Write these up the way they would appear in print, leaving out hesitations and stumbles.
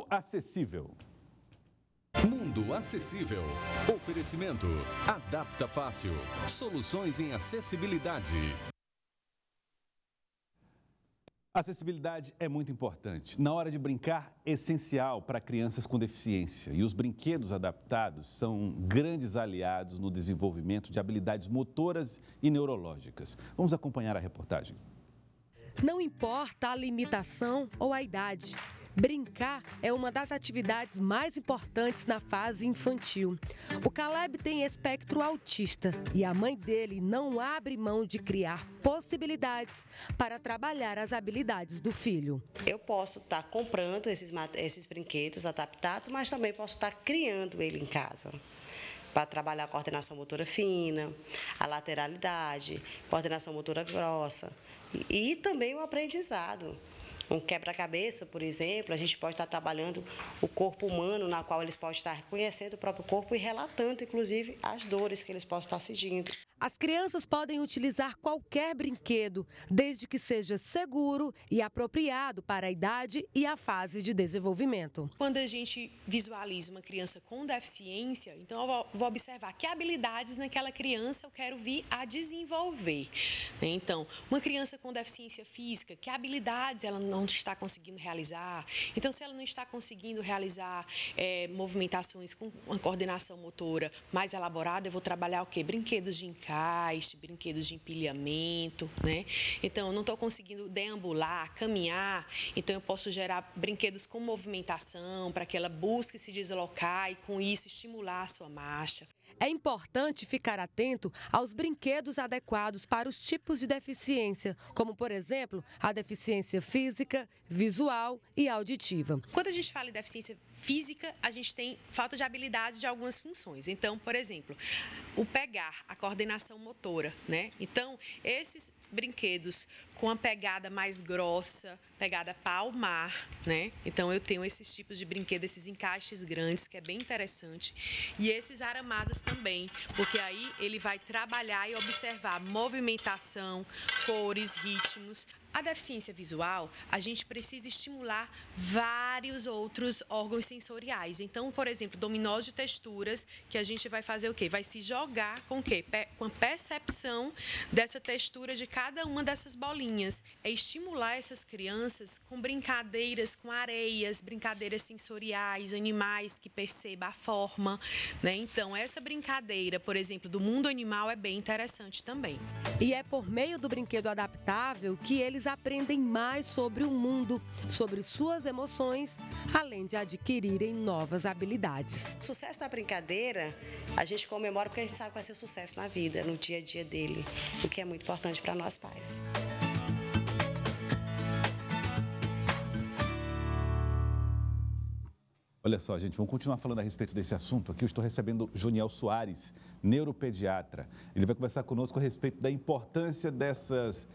Mundo Acessível. Mundo Acessível. Oferecimento. Adapta Fácil. Soluções em acessibilidade. Acessibilidade é muito importante. Na hora de brincar, essencial para crianças com deficiência. E os brinquedos adaptados são grandes aliados no desenvolvimento de habilidades motoras e neurológicas. Vamos acompanhar a reportagem. Não importa a limitação ou a idade. Brincar é uma das atividades mais importantes na fase infantil. O Caleb tem espectro autista e a mãe dele não abre mão de criar possibilidades para trabalhar as habilidades do filho. Eu posso estar comprando esses brinquedos adaptados, mas também posso estar criando ele em casa, para trabalhar a coordenação motora fina, a lateralidade, coordenação motora grossa e também o aprendizado. Um quebra-cabeça, por exemplo, a gente pode estar trabalhando o corpo humano, na qual eles podem estar conhecendo o próprio corpo e relatando, inclusive, as dores que eles possam estar sentindo. As crianças podem utilizar qualquer brinquedo, desde que seja seguro e apropriado para a idade e a fase de desenvolvimento. Quando a gente visualiza uma criança com deficiência, então eu vou observar que habilidades naquela criança eu quero vir a desenvolver. Então, uma criança com deficiência física, que habilidades ela não está conseguindo realizar? Então, se ela não está conseguindo realizar movimentações com uma coordenação motora mais elaborada, eu vou trabalhar o quê? Brinquedos de encaixe, brinquedos de empilhamento, né? Então, eu não estou conseguindo deambular, caminhar, então eu posso gerar brinquedos com movimentação para que ela busque se deslocar e, com isso, estimular a sua marcha. É importante ficar atento aos brinquedos adequados para os tipos de deficiência, como, por exemplo, a deficiência física, visual e auditiva. Quando a gente fala em deficiência física, a gente tem falta de habilidade de algumas funções. Então, por exemplo, o pegar, a coordenação motora, né? Então, esses brinquedos com a pegada mais grossa, pegada palmar, né? Então, eu tenho esses tipos de brinquedos, esses encaixes grandes, que é bem interessante. E esses aramados também, porque aí ele vai trabalhar e observar movimentação, cores, ritmos. A deficiência visual, a gente precisa estimular vários outros órgãos sensoriais. Então, por exemplo, dominós de texturas, que a gente vai fazer o quê? Vai se jogar com o quê? Com a percepção dessa textura de cada uma dessas bolinhas. É estimular essas crianças com brincadeiras com areias, brincadeiras sensoriais, animais que percebam a forma, né? Então, essa brincadeira, por exemplo, do mundo animal é bem interessante também. E é por meio do brinquedo adaptável que eles aprendem mais sobre o mundo, sobre suas emoções, além de adquirirem novas habilidades. O sucesso da brincadeira, a gente comemora porque a gente sabe que vai ser o sucesso na vida, no dia a dia dele, o que é muito importante para nós pais. Olha só, gente, vamos continuar falando a respeito desse assunto aqui. Eu estou recebendo Joniel Soares, neuropediatra. Ele vai conversar conosco a respeito da importância dessas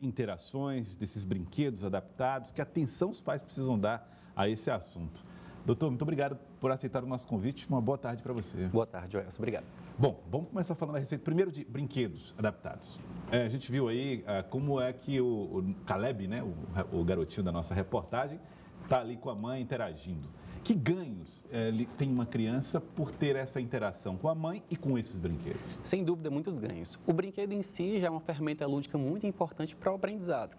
interações, desses brinquedos adaptados, que atenção os pais precisam dar a esse assunto. Doutor, muito obrigado por aceitar o nosso convite. Uma boa tarde para você. Boa tarde, Joelson. Obrigado. Bom, vamos começar falando a respeito primeiro de brinquedos adaptados. A gente viu aí como é que o Caleb, né, o garotinho da nossa reportagem, está ali com a mãe interagindo. Que ganhos tem uma criança por ter essa interação com a mãe e com esses brinquedos? Sem dúvida, muitos ganhos. O brinquedo em si já é uma ferramenta lúdica muito importante para o aprendizado.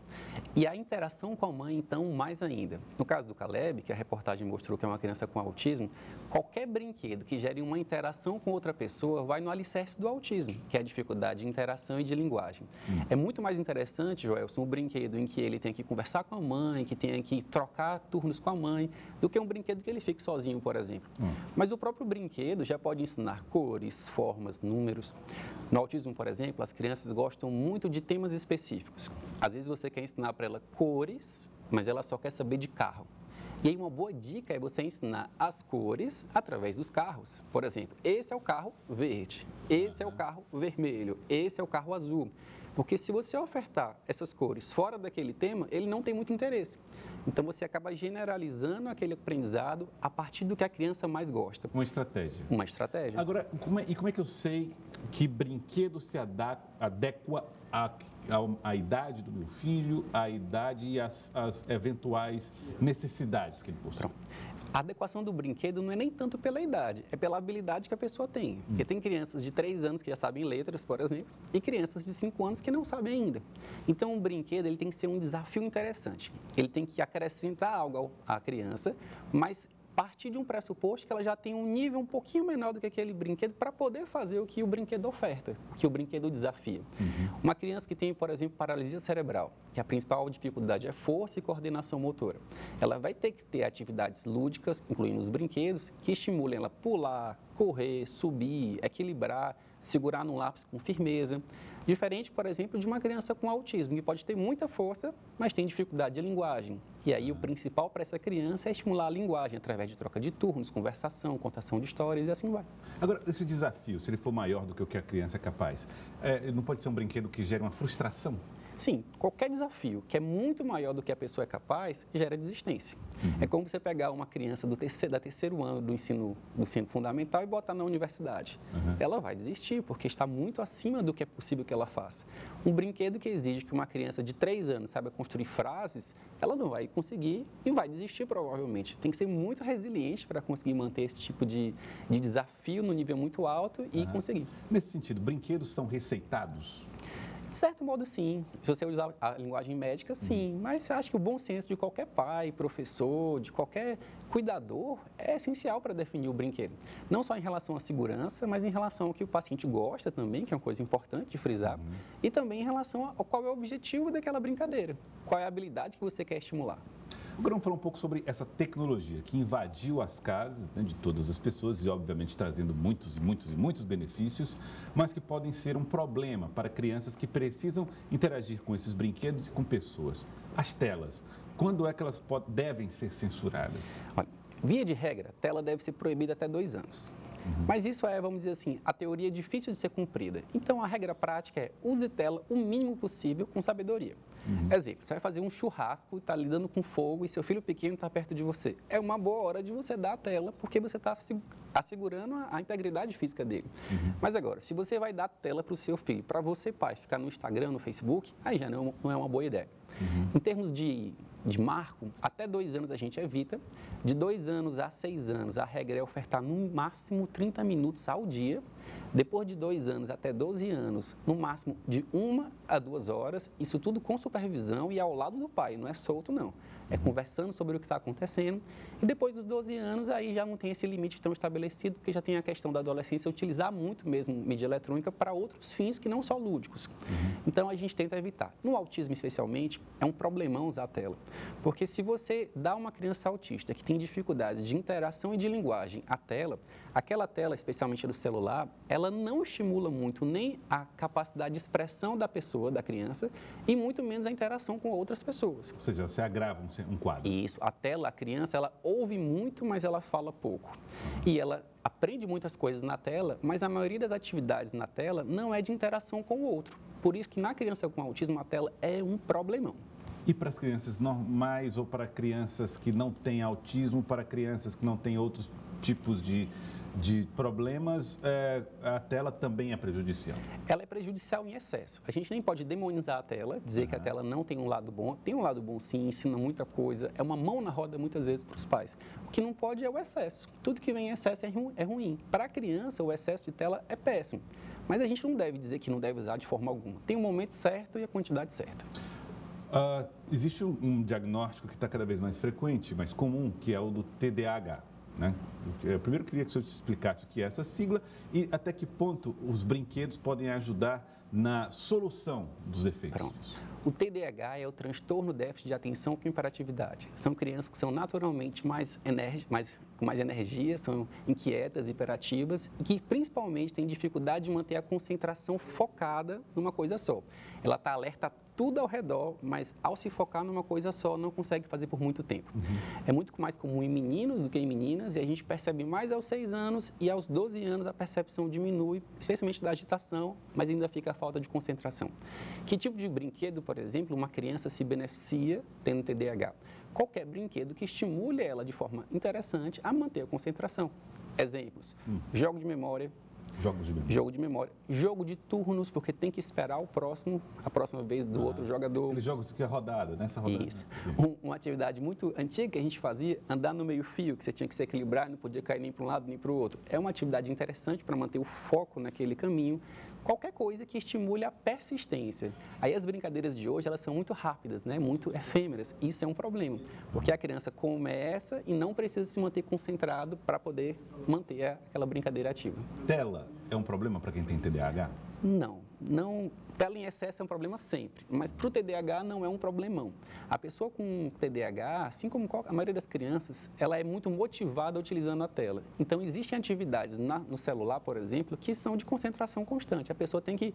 E a interação com a mãe, então, mais ainda. No caso do Caleb, que a reportagem mostrou que é uma criança com autismo, qualquer brinquedo que gere uma interação com outra pessoa vai no alicerce do autismo, que é a dificuldade de interação e de linguagem. É muito mais interessante, Joelson, um brinquedo em que ele tem que conversar com a mãe, que tenha que trocar turnos com a mãe, do que um brinquedo que ele fique sozinho, por exemplo. Mas o próprio brinquedo já pode ensinar cores, formas, números. No autismo, por exemplo, as crianças gostam muito de temas específicos. Às vezes você quer ensinar para ela cores, mas ela só quer saber de carro. E aí uma boa dica é você ensinar as cores através dos carros. Por exemplo, esse é o carro verde, esse é o carro vermelho, esse é o carro azul. Porque se você ofertar essas cores fora daquele tema, ele não tem muito interesse. Então, você acaba generalizando aquele aprendizado a partir do que a criança mais gosta. Uma estratégia. Uma estratégia. Agora, como é que eu sei que brinquedo se adequa a idade do meu filho, a idade e as eventuais necessidades que ele possui? A adequação do brinquedo não é nem tanto pela idade, é pela habilidade que a pessoa tem. Porque tem crianças de 3 anos que já sabem letras, por exemplo, e crianças de 5 anos que não sabem ainda. Então, o brinquedo ele tem que ser um desafio interessante. Ele tem que acrescentar algo à criança, mas partir de um pressuposto que ela já tem um nível um pouquinho menor do que aquele brinquedo para poder fazer o que o brinquedo oferta, o que o brinquedo desafia. Uma criança que tem, por exemplo, paralisia cerebral, que a principal dificuldade é força e coordenação motora, ela vai ter que ter atividades lúdicas, incluindo os brinquedos, que estimulem ela a pular, correr, subir, equilibrar, segurar no lápis com firmeza. Diferente, por exemplo, de uma criança com autismo, que pode ter muita força, mas tem dificuldade de linguagem. E aí o principal para essa criança é estimular a linguagem através de troca de turnos, conversação, contação de histórias e assim vai. Agora, esse desafio, se ele for maior do que o que a criança é capaz, não pode ser um brinquedo que gere uma frustração? Sim, qualquer desafio que é muito maior do que a pessoa é capaz, gera desistência. É como você pegar uma criança do terceiro ano do ensino fundamental e botar na universidade. Ela vai desistir, porque está muito acima do que é possível que ela faça. Um brinquedo que exige que uma criança de 3 anos saiba construir frases, ela não vai conseguir e vai desistir provavelmente. Tem que ser muito resiliente para conseguir manter esse tipo de desafio no nível muito alto e conseguir. Nesse sentido, brinquedos são receitados? De certo modo, sim. Se você usar a linguagem médica, sim. Mas acho que o bom senso de qualquer pai, professor, de qualquer cuidador é essencial para definir o brinquedo. Não só em relação à segurança, mas em relação ao que o paciente gosta também, que é uma coisa importante de frisar. E também em relação a qual é o objetivo daquela brincadeira. Qual é a habilidade que você quer estimular. Agora vamos falar um pouco sobre essa tecnologia que invadiu as casas, né, de todas as pessoas e, obviamente, trazendo muitos benefícios, mas que podem ser um problema para crianças que precisam interagir com esses brinquedos e com pessoas. As telas, quando é que elas devem ser censuradas? Olha, via de regra, a tela deve ser proibida até 2 anos. Mas isso é, vamos dizer assim, a teoria é difícil de ser cumprida. Então, a regra prática é use tela o mínimo possível com sabedoria. Exemplo, você vai fazer um churrasco, está lidando com fogo e seu filho pequeno está perto de você. É uma boa hora de você dar a tela, porque você está assegurando a integridade física dele. Mas agora, se você vai dar tela para o seu filho, para você, pai, ficar no Instagram, no Facebook, aí já não é uma boa ideia. Em termos de marco, até 2 anos a gente evita. De 2 anos a 6 anos, a regra é ofertar no máximo 30 minutos ao dia. Depois de 2 anos até 12 anos, no máximo de 1 a 2 horas. Isso tudo com supervisão e ao lado do pai, não é solto não. É conversando sobre o que está acontecendo. E depois dos 12 anos, aí já não tem esse limite tão estabelecido, porque já tem a questão da adolescência utilizar muito mesmo mídia eletrônica para outros fins que não só lúdicos. Então, a gente tenta evitar. No autismo, especialmente, é um problemão usar a tela. Porque se você dá uma criança autista que tem dificuldades de interação e de linguagem à tela, aquela tela, especialmente do celular, ela não estimula muito nem a capacidade de expressão da pessoa, da criança, e muito menos a interação com outras pessoas. Ou seja, você agrava um quadro. Isso. A tela, a criança, ela ouve muito, mas ela fala pouco. E ela aprende muitas coisas na tela, mas a maioria das atividades na tela não é de interação com o outro. Por isso que na criança com autismo, a tela é um problemão. E para as crianças normais ou para crianças que não têm autismo, para crianças que não têm outros tipos de problemas, a tela também é prejudicial? Ela é prejudicial em excesso. A gente nem pode demonizar a tela, dizer que a tela não tem um lado bom. Tem um lado bom sim, ensina muita coisa, é uma mão na roda muitas vezes para os pais. O que não pode é o excesso. Tudo que vem em excesso é ruim. Para a criança, o excesso de tela é péssimo. Mas a gente não deve dizer que não deve usar de forma alguma. Tem o momento certo e a quantidade certa. Existe um diagnóstico que está cada vez mais frequente, mais comum, que é o do TDAH. Né? Eu primeiro queria que o senhor te explicasse o que é essa sigla e até que ponto os brinquedos podem ajudar na solução dos efeitos. Pronto. O TDAH é o transtorno déficit de atenção com hiperatividade. São crianças que são naturalmente com mais energia, são inquietas, hiperativas e que principalmente têm dificuldade de manter a concentração focada numa coisa só. Ela está alerta a tudo ao redor, mas ao se focar numa coisa só, não consegue fazer por muito tempo. É muito mais comum em meninos do que em meninas e a gente percebe mais aos 6 anos e aos 12 anos a percepção diminui, especialmente da agitação, mas ainda fica a falta de concentração. Que tipo de brinquedo, por exemplo, uma criança se beneficia tendo TDAH? Qualquer brinquedo que estimule ela de forma interessante a manter a concentração. Exemplos, jogo de memória, Jogos de memória. Jogo de memória. Jogo de turnos, porque tem que esperar a próxima vez do outro jogador. Aqueles jogos que é rodada, nessa rodada. Isso. Uma atividade muito antiga que a gente fazia, andar no meio-fio, que você tinha que se equilibrar, não podia cair nem para um lado nem para o outro. É uma atividade interessante para manter o foco naquele caminho. Qualquer coisa que estimule a persistência. Aí as brincadeiras de hoje, elas são muito rápidas, né? Muito efêmeras. Isso é um problema, porque a criança começa e não precisa se manter concentrado para poder manter aquela brincadeira ativa. Tela é um problema para quem tem TDAH? Não. Tela em excesso é um problema sempre, mas para o TDAH não é um problemão. A pessoa com TDAH, assim como a maioria das crianças, ela é muito motivada utilizando a tela. Então, existem atividades no celular, por exemplo, que são de concentração constante. A pessoa tem que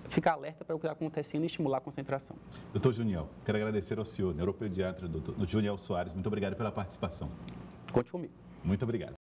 ficar alerta para o que está acontecendo e estimular a concentração. Doutor Juniel, quero agradecer ao senhor, neuropediatra, doutor Juniel Soares. Muito obrigado pela participação. Conte comigo. Muito obrigado.